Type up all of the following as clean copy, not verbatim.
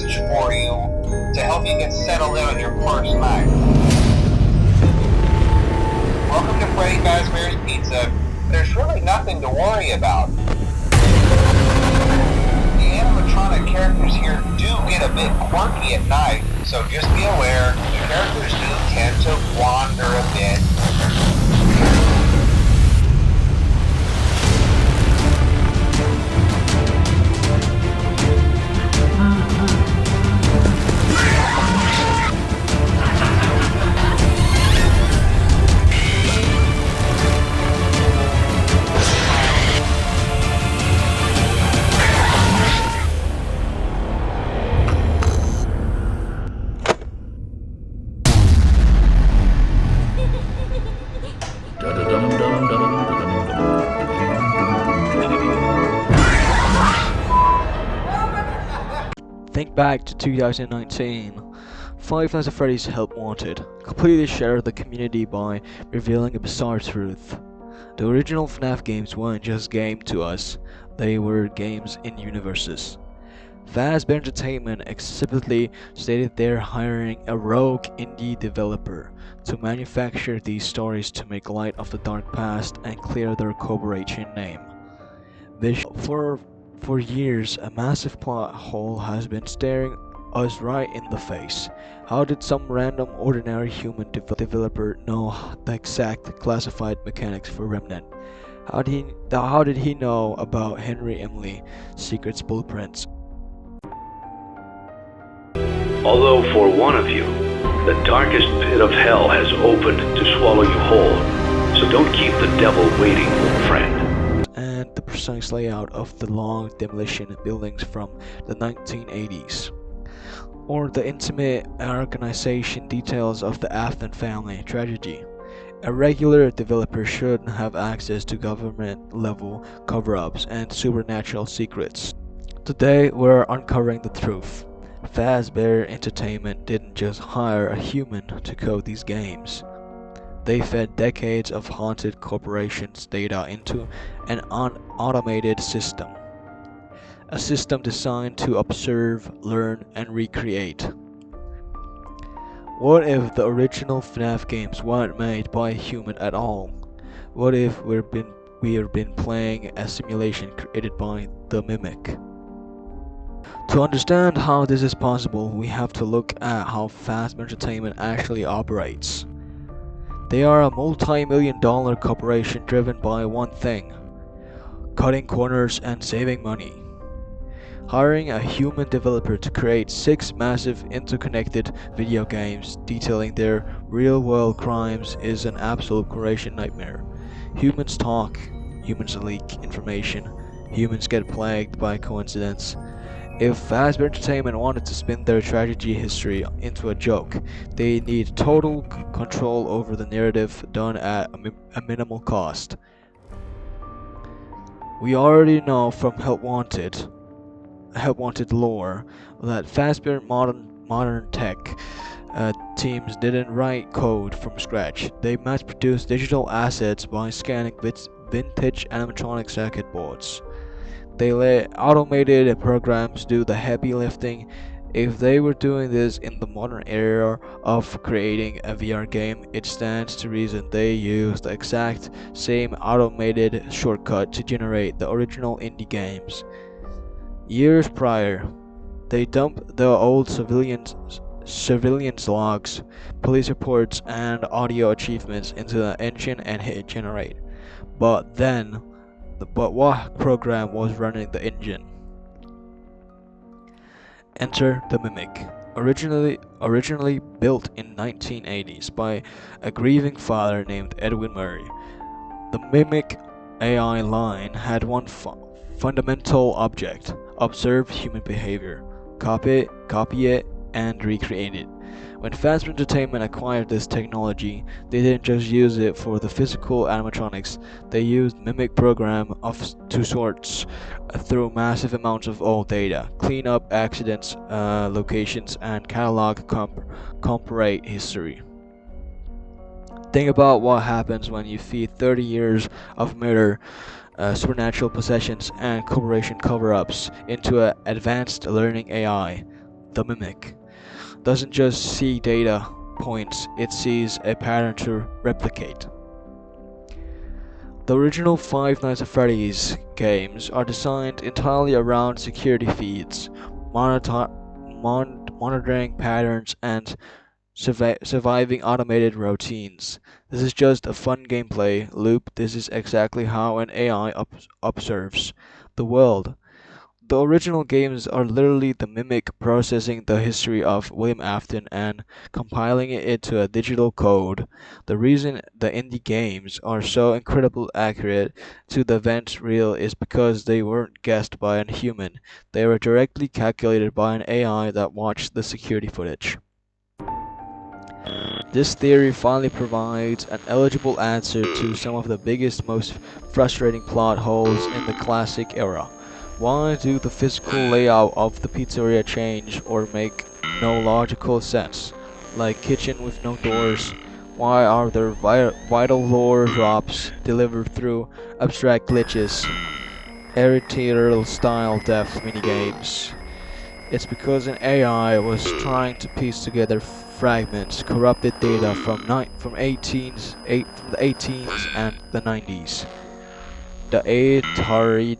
speech for you to help you get settled in on your first night. Welcome to Fazbear's Pizza. There's really nothing to worry about. The animatronic characters here do get a bit quirky at night, so just be aware, the characters do tend to wander a bit. Think back to 2019. Five Nights at Freddy's Help Wanted completely shattered the community by revealing a bizarre truth. The original FNaF games weren't just games to us, they were games in universes. Fazbear Entertainment explicitly stated they're hiring a rogue indie developer to manufacture these stories to make light of the dark past and clear their corporation name. For years, a massive plot hole has been staring us right in the face. How did some random ordinary human developer know the exact classified mechanics for Remnant? How did he know about Henry Emily Secret's blueprints? Although for one of you, the darkest pit of hell has opened to swallow you whole, so don't keep the devil waiting, friend. And the precise layout of the long demolition buildings from the 1980s, or the intimate organization details of the Afton family tragedy. A regular developer shouldn't have access to government-level cover-ups and supernatural secrets. Today, we're uncovering the truth. Fazbear Entertainment didn't just hire a human to code these games. They fed decades of haunted corporations' data into an automated system. A system designed to observe, learn, and recreate. What if the original FNaF games weren't made by a human at all? What if we've been playing a simulation created by the Mimic? To understand how this is possible, we have to look at how Fazbear Entertainment actually operates. They are a multi-million-dollar corporation driven by one thing: cutting corners and saving money. Hiring a human developer to create 6 massive interconnected video games detailing their real-world crimes is an absolute creation nightmare. Humans talk, humans leak information, humans get plagued by coincidence. If Fazbear Entertainment wanted to spin their tragedy history into a joke, they need total control over the narrative done at a minimal cost. We already know from Help Wanted lore that Fazbear modern tech teams didn't write code from scratch. They mass-produced digital assets by scanning vintage animatronic circuit boards. They let automated programs do the heavy lifting. If they were doing this in the modern era of creating a VR game, it stands to reason they used the exact same automated shortcut to generate the original indie games. Years prior, they dumped the old surveillance logs, police reports, and audio achievements into the engine and hit generate. But what program was running the engine? Enter the Mimic. Originally built in 1980s by a grieving father named Edwin Murray. The Mimic AI line had one fundamental object: observe human behavior, copy it, and recreate it. When Fazbear Entertainment acquired this technology, they didn't just use it for the physical animatronics, they used Mimic program of two sorts through massive amounts of old data, clean up accidents, locations, and catalog comparate history. Think about what happens when you feed 30 years of murder, supernatural possessions, and corporation cover-ups into an advanced learning AI. the Mimic, doesn't just see data points, it sees a pattern to replicate. The original Five Nights at Freddy's games are designed entirely around security feeds, monitoring patterns, and surviving automated routines. This is just a fun gameplay loop. This is exactly how an AI observes the world. The original games are literally the Mimic processing the history of William Afton and compiling it into a digital code. The reason the indie games are so incredibly accurate to the event real is because they weren't guessed by a human. They were directly calculated by an AI that watched the security footage. This theory finally provides an eligible answer to some of the biggest, most frustrating plot holes in the classic era. Why do the physical layout of the pizzeria change or make no logical sense? Like kitchen with no doors. Why are there vital lore drops delivered through abstract glitches? Editorial style death minigames. It's because an AI was trying to piece together fragments, corrupted data from the 18s and the 90s. The Atari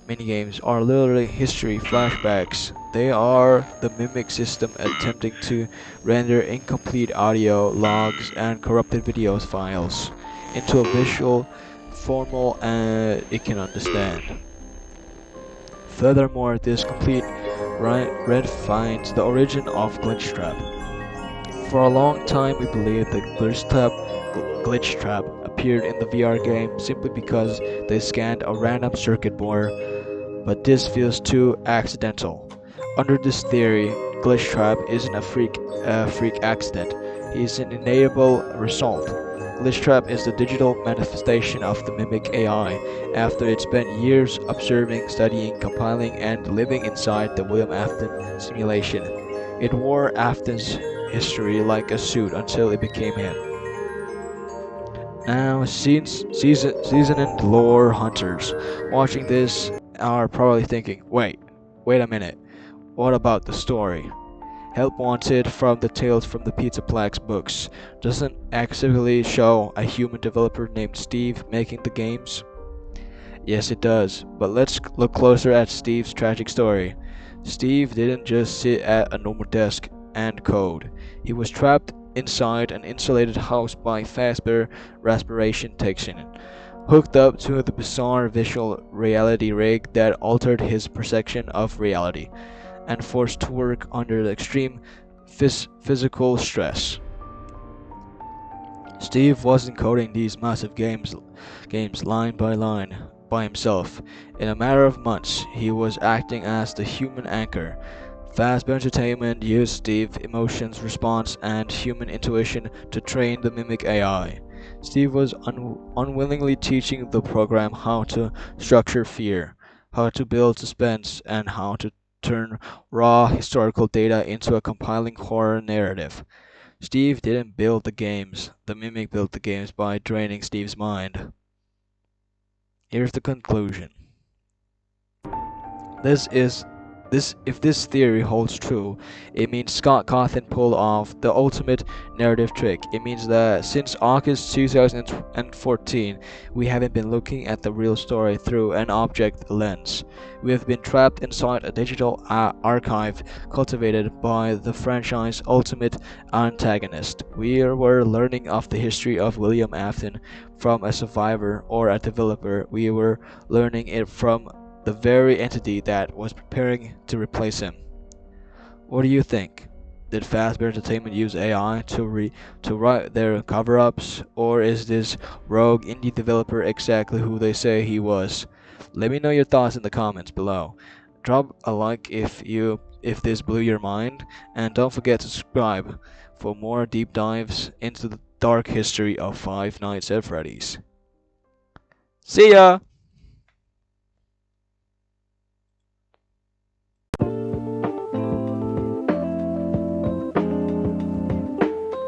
minigames are literally history flashbacks. They are the Mimic system attempting to render incomplete audio logs and corrupted video files into a visual formal and it can understand. Furthermore, this complete redefines the origin of Glitchtrap. For a long time we believed that Glitchtrap appeared in the VR game simply because they scanned a random circuit board, but this feels too accidental. Under this theory, Glitchtrap isn't a freak accident, he is an inevitable result. Glitchtrap is the digital manifestation of the Mimic AI after it spent years observing, studying, compiling, and living inside the William Afton simulation. It wore Afton's history like a suit until it became him. Now, seasoned lore hunters watching this are probably thinking, wait a minute, what about the story? Help Wanted from the Tales from the Pizzaplex books doesn't actively show a human developer named Steve making the games? Yes, it does, but let's look closer at Steve's tragic story. Steve didn't just sit at a normal desk and code. He was trapped inside an insulated house by Fazbear respiration technician, hooked up to the bizarre visual reality rig that altered his perception of reality, and forced to work under the extreme physical stress. Steve wasn't coding these massive games line by line by himself. In a matter of months, he was acting as the human anchor. Fazbear Entertainment used Steve's emotions, response, and human intuition to train the Mimic AI. Steve was unwillingly teaching the program how to structure fear, how to build suspense, and how to turn raw historical data into a compelling horror narrative. Steve didn't build the games, the Mimic built the games by draining Steve's mind. Here's the conclusion. If this theory holds true, it means Scott Cawthon pulled off the ultimate narrative trick. It means that since August 2014, we haven't been looking at the real story through an object lens. We have been trapped inside a digital archive cultivated by the franchise's ultimate antagonist. We were learning of the history of William Afton from a survivor or a developer. We were learning it from the very entity that was preparing to replace him. What do you think? Did Fazbear Entertainment use AI to write their cover-ups, or is this rogue indie developer exactly who they say he was? Let me know your thoughts in the comments below. Drop a like if this blew your mind, and don't forget to subscribe for more deep dives into the dark history of Five Nights at Freddy's. See ya!